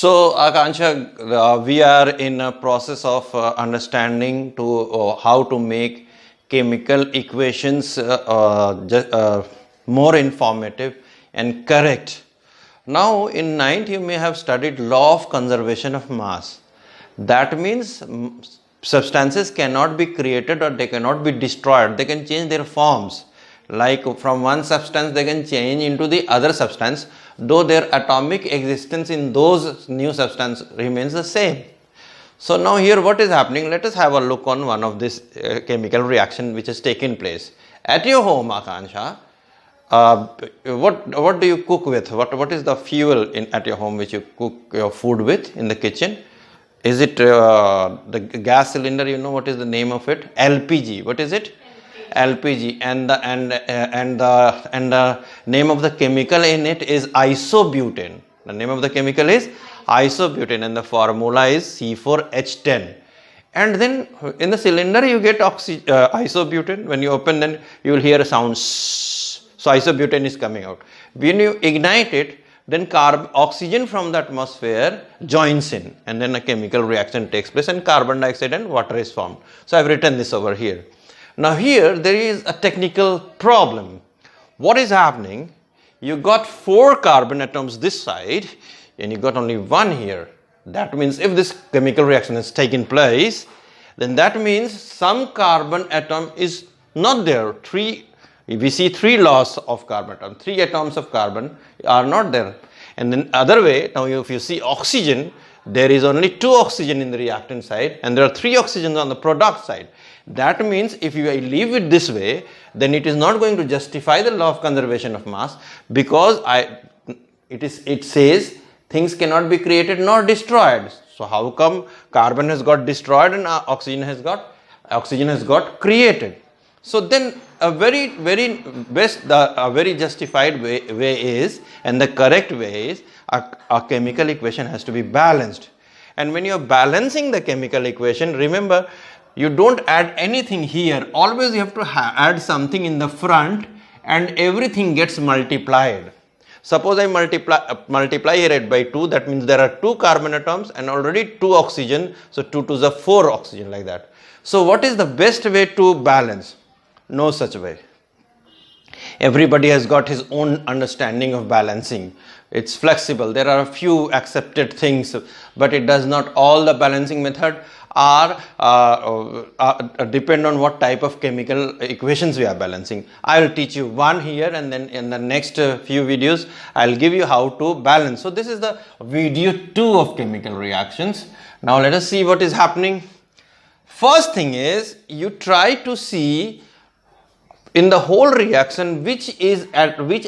So, Akansha, we are in a process of understanding to how to make chemical equations more informative and correct. Now, in ninth, you may have studied law of conservation of mass. That means substances cannot be created or they cannot be destroyed. They can change their forms. Like from one substance they can change into the other substance, though their atomic existence in those new substance remains the same. So now here what is happening? Let us have a look on one of this chemical reaction which has taken place at your home, Akansha. What do you cook with? What is the fuel at your home which you cook your food with in the kitchen? Is it the gas cylinder? You know what is the name of it? LPG. What is it? LPG. And the name of the chemical in it is isobutane. The name of the chemical is isobutane, and the formula is C4H10. And then in the cylinder you get isobutane. When you open, then you will hear a sound. So isobutane is coming out. When you ignite it, then oxygen from the atmosphere joins in, and then a chemical reaction takes place and carbon dioxide and water is formed. So I have written this over here. Now here there is a technical problem. What is happening? You got 4 carbon atoms this side and you got only 1 here. That means if this chemical reaction has taken place, then that means some carbon atom is not there. We see 3 loss of carbon atom, 3 atoms of carbon are not there. And then other way, now if you see oxygen, there is only 2 oxygen in the reactant side and there are 3 oxygens on the product side. That means if you leave it this way, then it is not going to justify the law of conservation of mass, because it says things cannot be created nor destroyed. So how come carbon has got destroyed and oxygen has got created? So then a very justified way is, and the correct way is, a chemical equation has to be balanced. And when you are balancing the chemical equation, remember, you don't add anything here. Always you have to add something in the front and everything gets multiplied. Suppose I multiply here by 2, that means there are 2 carbon atoms and already 2 oxygen. So 2 to the 4 oxygen, like that. So what is the best way to balance? No such way. Everybody has got his own understanding of balancing. It's flexible. There are a few accepted things, but it does not. All the balancing method are depend on what type of chemical equations we are balancing. I will teach you one here, and then in the next few videos I will give you how to balance. So this is the video 2 of chemical reactions. Now let us see what is happening. First thing is, you try to see in the whole reaction which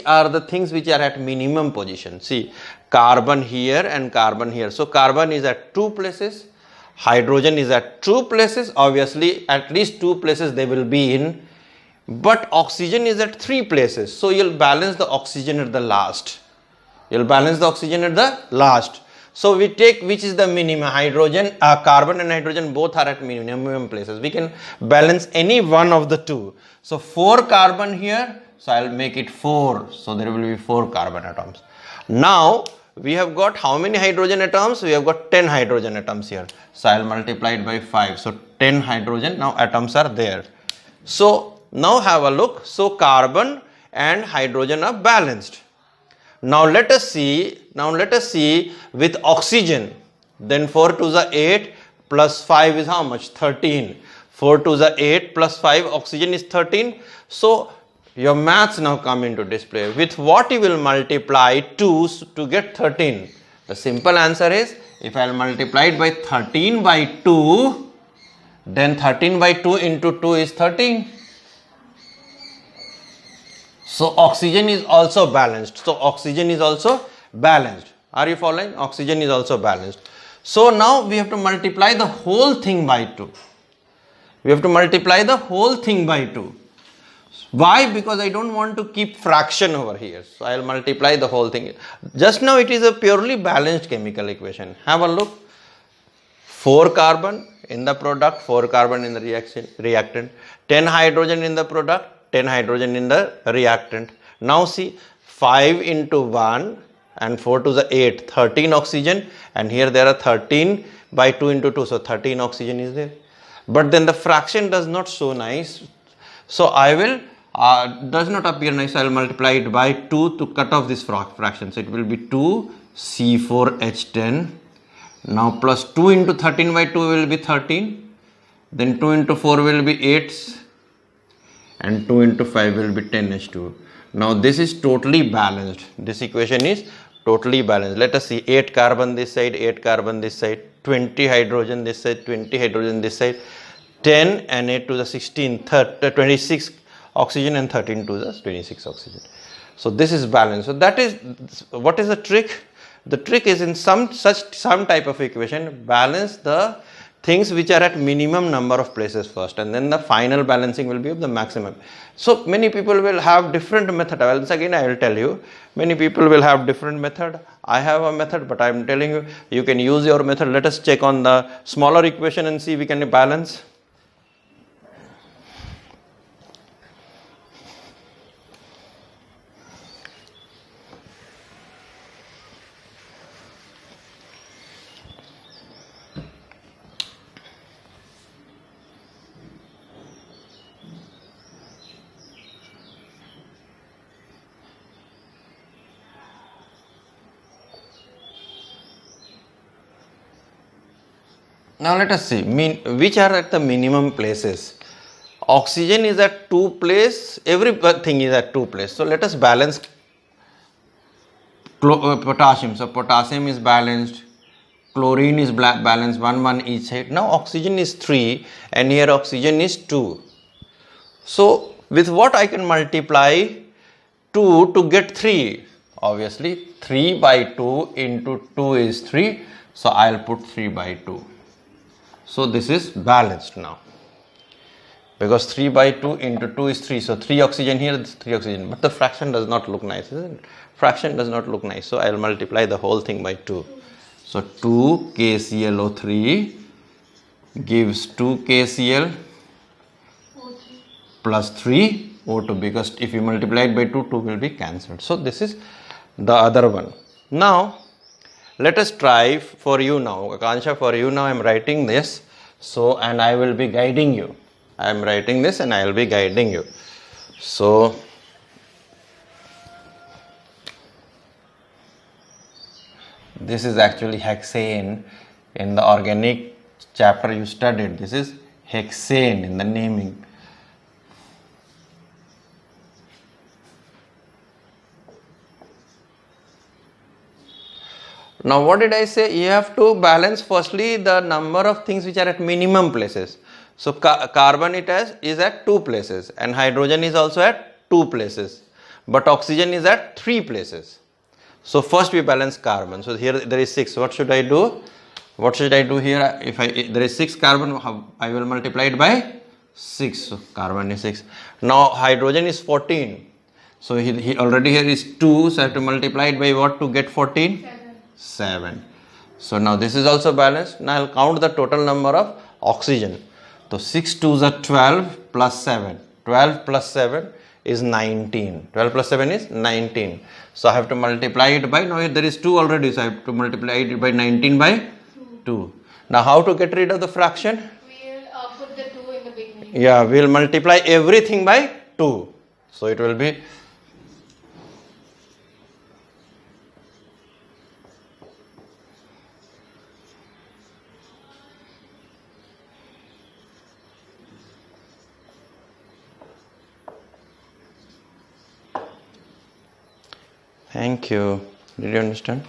are the things which are at minimum position. See, carbon here and carbon here. So carbon is at 2 places, hydrogen is at 2 places. Obviously at least 2 places they will be in, but oxygen is at 3 places. So you'll balance the oxygen at the last. So we take which is the minimum. Carbon and hydrogen both are at minimum places. We can balance any one of the 2. So 4 carbon here, so I'll make it 4. So there will be 4 carbon atoms. Now we have got how many hydrogen atoms? We have got 10 hydrogen atoms here. So I'll multiply it by 5. So 10 hydrogen now atoms are there. So now have a look. So carbon and hydrogen are balanced. Now let us see with oxygen. Then 4 to the 8 plus 5 is how much? 13. 4 to the 8 plus 5, oxygen is 13. So your maths now come into display. With what you will multiply 2 to get 13? The simple answer is, if I will multiply it by 13 by 2, then 13 by 2 into 2 is 13. So oxygen is also balanced. Are you following? Oxygen is also balanced. So now we have to multiply the whole thing by 2. Why? Because I don't want to keep fraction over here. So I will multiply the whole thing. Just now it is a purely balanced chemical equation. Have a look. 4 carbon in the product, 4 carbon in the reactant, 10 hydrogen in the product, 10 hydrogen in the reactant. Now see, 5 into 1 and 4 to the 8, 13 oxygen, and here there are 13 by 2 into 2, so 13 oxygen is there. But then the fraction does not show nice, so I will does not appear nice. I will multiply it by 2 to cut off this fraction. So it will be 2 C4H10. Now plus 2 into 13 by 2 will be 13. Then 2 into 4 will be 8. And 2 into 5 will be 10H2. Now this is totally balanced. This equation is totally balanced. Let us see, 8 carbon this side, 8 carbon this side, 20 hydrogen this side, 20 hydrogen this side, 10 and 8 to the 16, 26 oxygen and 13 to the 26 oxygen. So this is balanced. So that is, what is the trick? The trick is in some type of equation, balance the things which are at minimum number of places first, and then the final balancing will be of the maximum. So many people will have different method. Once again I will tell you, many people will have different method. I have a method, but I am telling you, you can use your method. Let us check on the smaller equation and see we can balance. Now let us see which are at the minimum places. Oxygen is at 2 place, everything is at 2 place. So let us balance potassium. So potassium is balanced, chlorine is balanced, 1 each side. Now oxygen is 3 and here oxygen is 2. So with what I can multiply 2 to get 3? Obviously 3 by 2 into 2 is 3. So I will put 3 by 2. So this is balanced now, because 3 by 2 into 2 is 3. So 3 oxygen here, 3 oxygen, but the fraction does not look nice, isn't it? Fraction does not look nice. So I will multiply the whole thing by 2. So 2 KClO3 gives 2 KCl plus 3 O2, because if you multiply it by 2, 2 will be cancelled. So this is the other one. Now let us try for you now. Akansha, for you now I am writing this. So, and I will be guiding you. I am writing this and I will be guiding you. So, this is actually hexane. In the organic chapter you studied, this is hexane in the naming. Now what did I say? You have to balance firstly the number of things which are at minimum places. So carbon is at 2 places and hydrogen is also at 2 places, but oxygen is at 3 places. So first we balance carbon. So here there is 6. What should I do? What should I do here? If there is 6 carbon, I will multiply it by 6. So carbon is 6. Now hydrogen is 14. So he already here is 2. So I have to multiply it by what to get 14? 7. So now this is also balanced. Now I will count the total number of oxygen. So 6 2s are 12 plus 7. 12 plus 7 is 19. 12 plus 7 is 19. So I have to multiply it by, now there is 2 already, so I have to multiply it by 19 by 2. Now how to get rid of the fraction? We'll put the 2 in the beginning. Yeah, we will multiply everything by 2. So it will be Thank you. Did you understand?